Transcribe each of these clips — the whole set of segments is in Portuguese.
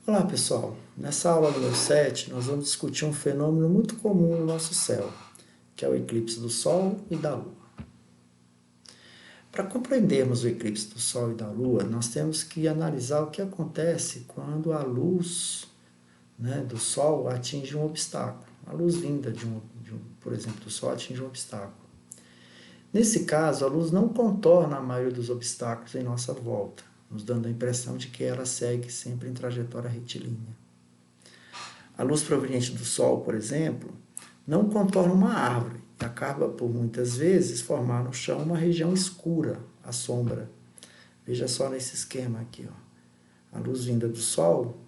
Olá pessoal, nessa aula número 7 nós vamos discutir um fenômeno muito comum no nosso céu, que é o eclipse do Sol e da Lua. Para compreendermos o eclipse do Sol e da Lua, nós temos que analisar o que acontece quando a luz, do Sol atinge um obstáculo. A luz vinda por exemplo, do Sol atinge um obstáculo. Nesse caso, a luz não contorna a maioria dos obstáculos em nossa volta, nos dando a impressão de que ela segue sempre em trajetória retilínea. A luz proveniente do Sol, por exemplo, não contorna uma árvore e acaba por muitas vezes formar no chão uma região escura, a sombra. Veja só nesse esquema aqui. Ó. A luz vinda do Sol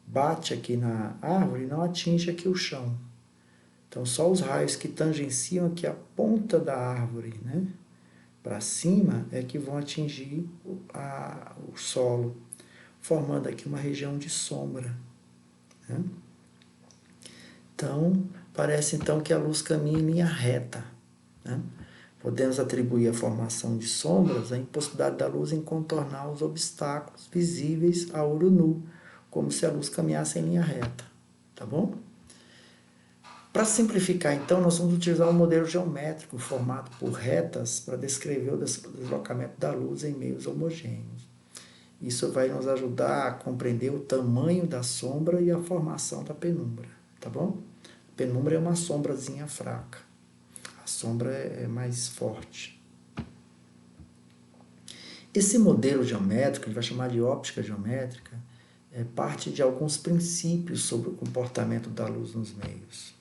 bate aqui na árvore e não atinge aqui o chão. Então, só os raios que tangenciam aqui a ponta da árvore, para cima, é que vão atingir o solo, formando aqui uma região de sombra. Né? Então, parece então que a luz caminha em linha reta. Né? Podemos atribuir a formação de sombras à impossibilidade da luz em contornar os obstáculos visíveis a olho nu, como se a luz caminhasse em linha reta. Tá bom? Para simplificar, então, nós vamos utilizar um modelo geométrico formado por retas para descrever o deslocamento da luz em meios homogêneos. Isso vai nos ajudar a compreender o tamanho da sombra e a formação da penumbra, tá bom? A penumbra é uma sombrazinha fraca, a sombra é mais forte. Esse modelo geométrico, a gente vai chamar de óptica geométrica, é parte de alguns princípios sobre o comportamento da luz nos meios.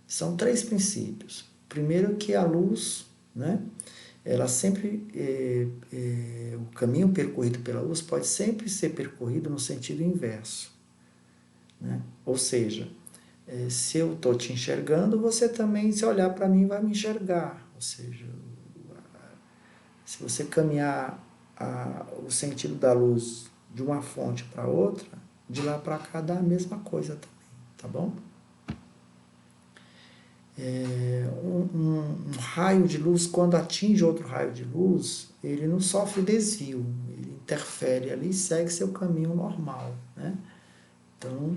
São 3 princípios. Primeiro que a luz, ela sempre, o caminho percorrido pela luz pode sempre ser percorrido no sentido inverso. Ou seja, se eu estou te enxergando, você também, se olhar para mim, vai me enxergar. Ou seja, se você caminhar o sentido da luz de uma fonte para outra, de lá para cá dá a mesma coisa também, tá bom? Um raio de luz, quando atinge outro raio de luz, ele não sofre desvio, ele interfere ali e segue seu caminho normal. Então,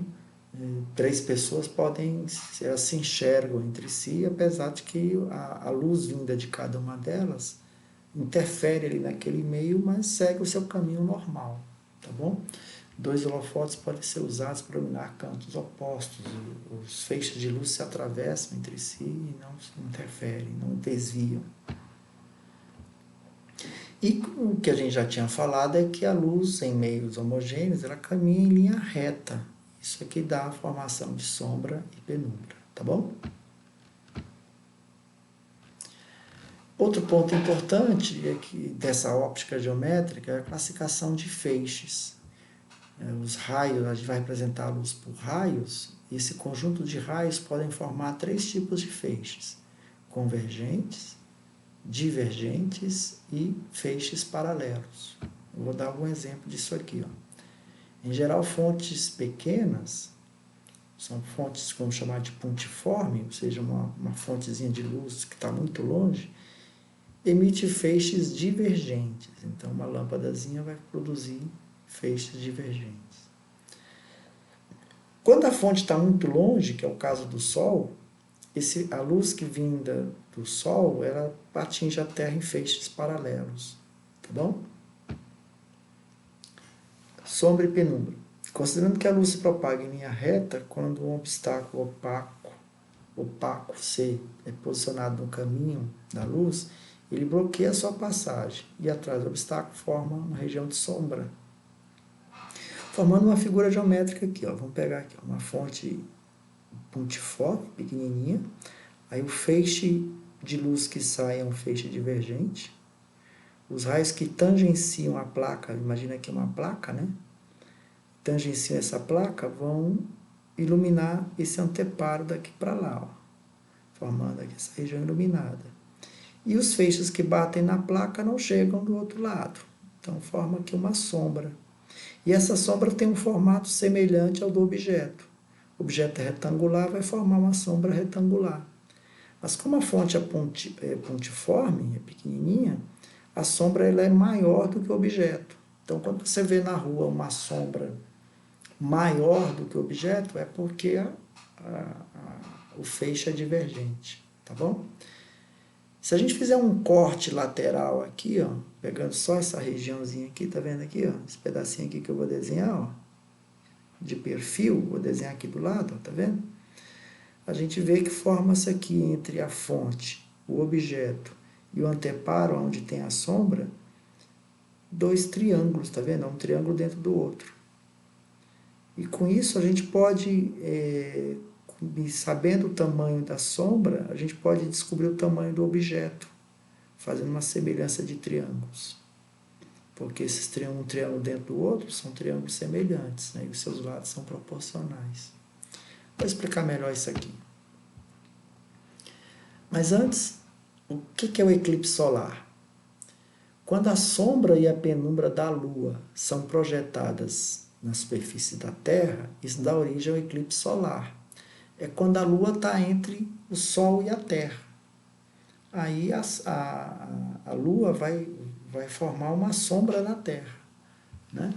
3 pessoas elas se enxergam entre si, apesar de que a luz vinda de cada uma delas interfere ali naquele meio, mas segue o seu caminho normal, tá bom? 2 holofotes podem ser usados para iluminar cantos opostos. Os feixes de luz se atravessam entre si e não interferem, não desviam. E o que a gente já tinha falado é que a luz em meios homogêneos, ela caminha em linha reta. Isso aqui dá a formação de sombra e penumbra, tá bom? Outro ponto importante é que dessa óptica geométrica é a classificação de feixes. Os raios, a gente vai representar a luz por raios, e esse conjunto de raios podem formar 3 tipos de feixes: convergentes, divergentes e feixes paralelos. Eu vou dar algum exemplo disso aqui. Em geral, fontes pequenas são fontes que vamos chamar de pontiforme, ou seja, uma fontezinha de luz que está muito longe, emite feixes divergentes. Então, uma lâmpadazinha vai produzir feixes divergentes. Quando a fonte está muito longe, que é o caso do Sol, a luz que vinda do Sol, ela atinge a Terra em feixes paralelos. Tá bom? Sombra e penumbra. Considerando que a luz se propaga em linha reta, quando um obstáculo opaco C é posicionado no caminho da luz, ele bloqueia a sua passagem e atrás do obstáculo forma uma região de sombra, formando uma figura geométrica aqui. Vamos pegar aqui uma fonte pontiforme, pequenininha, aí o feixe de luz que sai é um feixe divergente, os raios que tangenciam a placa, imagina aqui uma placa, tangenciam essa placa, vão iluminar esse anteparo daqui para lá, formando aqui essa região iluminada. E os feixes que batem na placa não chegam do outro lado, então forma aqui uma sombra. E essa sombra tem um formato semelhante ao do objeto. O objeto é retangular, vai formar uma sombra retangular. Mas como a fonte é pontiforme, é pequenininha, a sombra ela é maior do que o objeto. Então, quando você vê na rua uma sombra maior do que o objeto, é porque o feixe é divergente, tá bom? Se a gente fizer um corte lateral aqui, ó, pegando só essa regiãozinha aqui, tá vendo aqui, ó, esse pedacinho aqui que eu vou desenhar, ó, de perfil, vou desenhar aqui do lado, ó, tá vendo? A gente vê que forma-se aqui entre a fonte, o objeto e o anteparo, onde tem a sombra, dois triângulos, tá vendo? Um triângulo dentro do outro. E com isso a gente pode, sabendo o tamanho da sombra, a gente pode descobrir o tamanho do objeto, fazendo uma semelhança de triângulos. Porque esses um triângulo dentro do outro são triângulos semelhantes, né? E os seus lados são proporcionais. Vou explicar melhor isso aqui. Mas antes, o que é o eclipse solar? Quando a sombra e a penumbra da Lua são projetadas na superfície da Terra, isso dá origem ao eclipse solar. É quando a Lua está entre o Sol e a Terra. Aí a Lua vai formar uma sombra na Terra, né?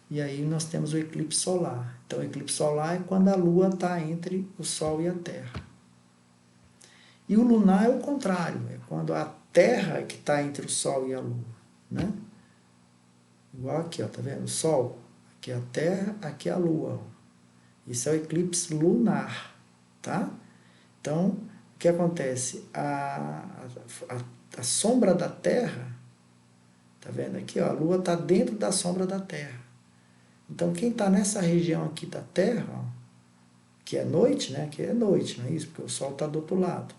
E aí nós temos o eclipse solar. Então, o eclipse solar é quando a Lua está entre o Sol e a Terra. E o lunar é o contrário, é quando a Terra é que está entre o Sol e a Lua, né? Igual aqui, ó, tá vendo? O Sol, aqui é a Terra, aqui é a Lua. Ó. Isso é o eclipse lunar, tá? Então, o que acontece? A sombra da Terra, tá vendo aqui, ó, a Lua está dentro da sombra da Terra. Então, quem está nessa região aqui da Terra, ó, que é noite, né? Que é noite, não é isso? Porque o Sol está do outro lado.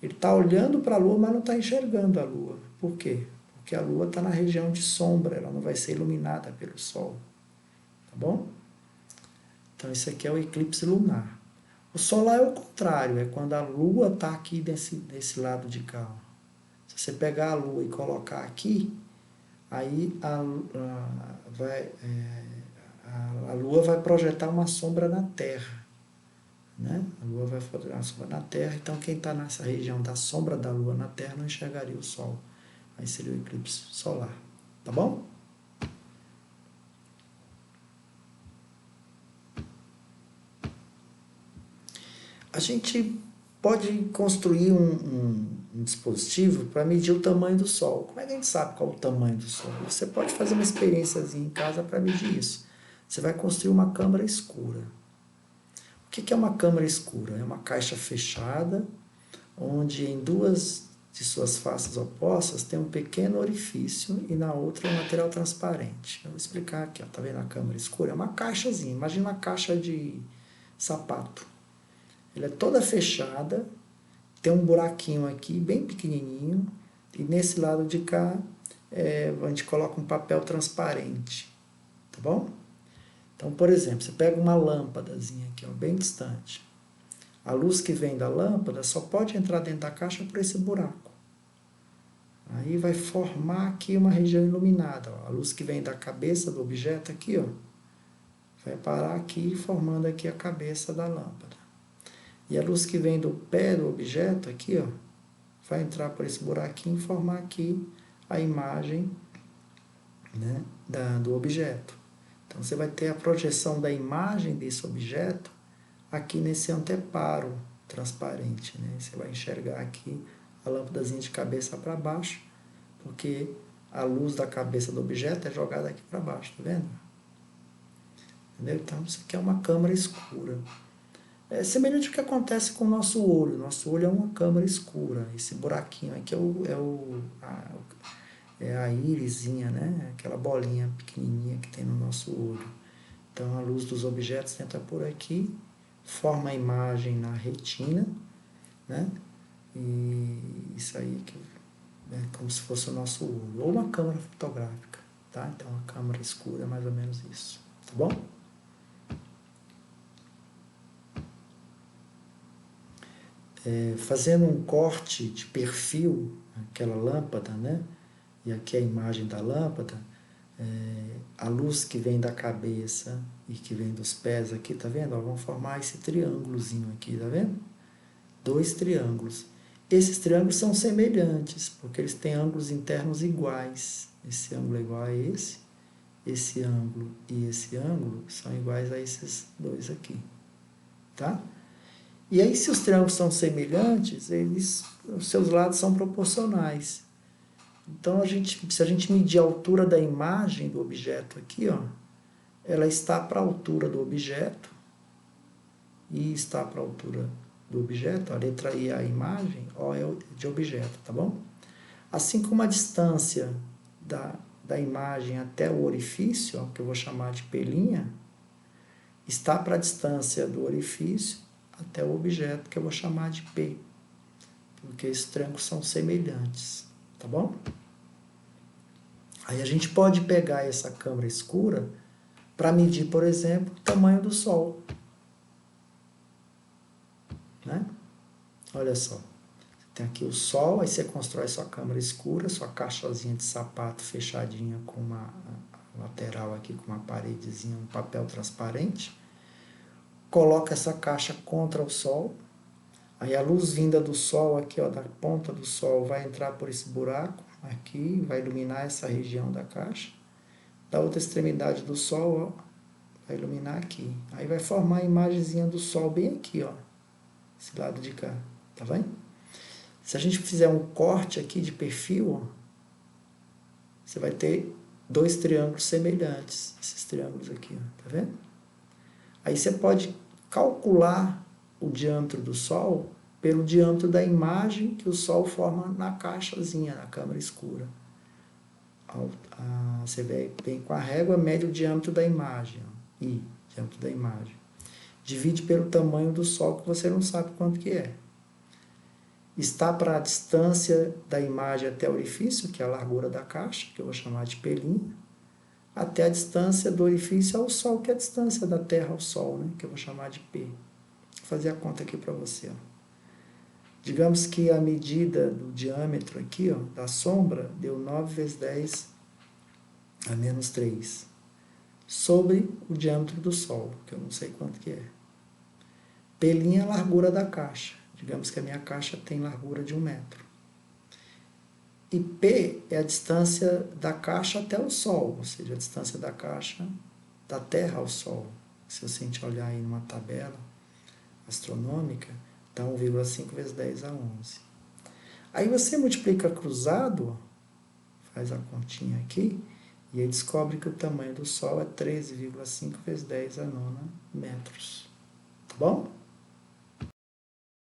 Ele está olhando para a Lua, mas não está enxergando a Lua. Por quê? Porque a Lua está na região de sombra, ela não vai ser iluminada pelo Sol. Tá bom? Então, isso aqui é o eclipse lunar. O solar é o contrário, é quando a Lua está aqui desse lado de cá. Se você pegar a Lua e colocar aqui, aí a Lua vai projetar uma sombra na Terra. Né? A Lua vai projetar uma sombra na Terra, então quem está nessa região da sombra da Lua na Terra não enxergaria o Sol. Aí seria o eclipse solar. Tá bom? A gente pode construir um dispositivo para medir o tamanho do Sol. Como é que a gente sabe qual é o tamanho do Sol? Você pode fazer uma experiênciazinha em casa para medir isso. Você vai construir uma câmara escura. O que é uma câmara escura? É uma caixa fechada, onde em duas de suas faces opostas tem um pequeno orifício e na outra um material transparente. Eu vou explicar aqui, ó. Tá vendo a câmara escura? É uma caixazinha, imagina uma caixa de sapato. Ela é toda fechada, tem um buraquinho aqui, bem pequenininho, e nesse lado de cá a gente coloca um papel transparente, tá bom? Então, por exemplo, você pega uma lâmpadazinha aqui, ó, bem distante. A luz que vem da lâmpada só pode entrar dentro da caixa por esse buraco. Aí vai formar aqui uma região iluminada. Ó. A luz que vem da cabeça do objeto aqui, ó, vai parar aqui, formando aqui a cabeça da lâmpada. E a luz que vem do pé do objeto aqui, ó, vai entrar por esse buraquinho e formar aqui a imagem, né, do objeto. Então, você vai ter a projeção da imagem desse objeto aqui nesse anteparo transparente, né? Você vai enxergar aqui a lâmpadazinha de cabeça para baixo, porque a luz da cabeça do objeto é jogada aqui para baixo, tá vendo? Entendeu? Então, isso aqui é uma câmara escura. É semelhante ao que acontece com o nosso olho. Nosso olho é uma câmara escura. Esse buraquinho aqui é a írisinha, né? Aquela bolinha pequenininha que tem no nosso olho. Então, a luz dos objetos entra por aqui, forma a imagem na retina, né? E isso aí é como se fosse o nosso olho. Ou uma câmera fotográfica, tá? Então, a câmera escura é mais ou menos isso, tá bom? Fazendo um corte de perfil, aquela lâmpada, né? E aqui a imagem da lâmpada, a luz que vem da cabeça e que vem dos pés aqui, tá vendo? Ó, vão formar esse triângulozinho aqui, tá vendo? Dois triângulos. Esses triângulos são semelhantes, porque eles têm ângulos internos iguais. Esse ângulo é igual a esse, esse ângulo e esse ângulo são iguais a esses dois aqui, tá? E aí, se os triângulos são semelhantes, os seus lados são proporcionais. Então, se a gente medir a altura da imagem do objeto aqui, ó, ela está para a altura do objeto e está para a altura do objeto, a letra I é a imagem, O é de objeto, tá bom? Assim como a distância da imagem até o orifício, ó, que eu vou chamar de P', está para a distância do orifício até o objeto, que eu vou chamar de P, porque esses triângulos são semelhantes, tá bom? Aí a gente pode pegar essa câmara escura para medir, por exemplo, o tamanho do Sol, né? Olha só, tem aqui o Sol, aí você constrói sua câmara escura, sua caixazinha de sapato fechadinha com uma lateral aqui, com uma paredezinha, um papel transparente, coloca essa caixa contra o Sol, aí a luz vinda do Sol aqui, ó, da ponta do Sol, vai entrar por esse buraco aqui, vai iluminar essa região da caixa, da outra extremidade do Sol, ó, vai iluminar aqui, aí vai formar a imagenzinha do Sol bem aqui, ó, esse lado de cá, tá vendo? Se a gente fizer um corte aqui de perfil, ó, você vai ter dois triângulos semelhantes, esses triângulos aqui, ó, tá vendo? Aí você pode calcular o diâmetro do Sol pelo diâmetro da imagem que o Sol forma na caixazinha, na câmara escura. Você vem com a régua, mede o diâmetro da imagem, ó, I, diâmetro da imagem. Divide pelo tamanho do Sol, que você não sabe quanto que é. Está para a distância da imagem até o orifício, que é a largura da caixa, que eu vou chamar de P', até a distância do orifício ao Sol, que é a distância da Terra ao Sol, né, que eu vou chamar de P. Vou fazer a conta aqui para você. Ó. Digamos que a medida do diâmetro aqui, ó, da sombra, deu 9 vezes 10 a menos 3, sobre o diâmetro do Sol, que eu não sei quanto que é. P' é a largura da caixa. Digamos que a minha caixa tem largura de 1 metro. E P é a distância da caixa até o Sol, ou seja, a distância da caixa da Terra ao Sol. Se você olhar aí numa tabela astronômica, dá 1,5 vezes 10 a 11. Aí você multiplica cruzado, faz a continha aqui, e aí descobre que o tamanho do Sol é 13,5 vezes 10 a 9 metros. Tá bom?